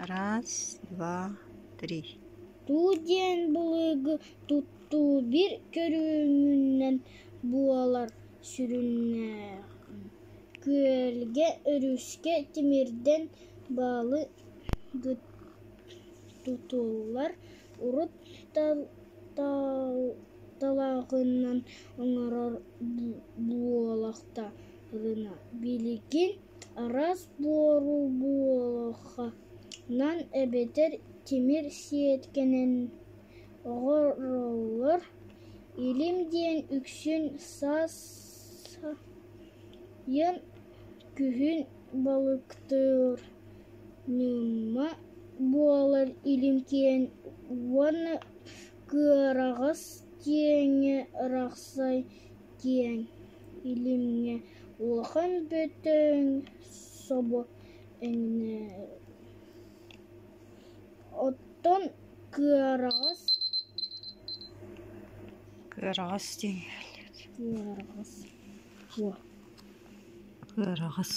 Раз, два, три. Туден булыгы тутту бир көрүңүнөн буалар сүрүннэ. Көлге өрүскө тимирден балы тутулар урут талагынан оңорор буолактарына билигин арас бору буолаханан эбетер тимир сиеткенен оғоролор илим диэн үксүн сасайын күхүн балыктыр нума буолар илим киен уаны кыарагас тиэңе рахсай тиэң илимге улахан бөтөң собо эңне оттон кыарагас Кырагас.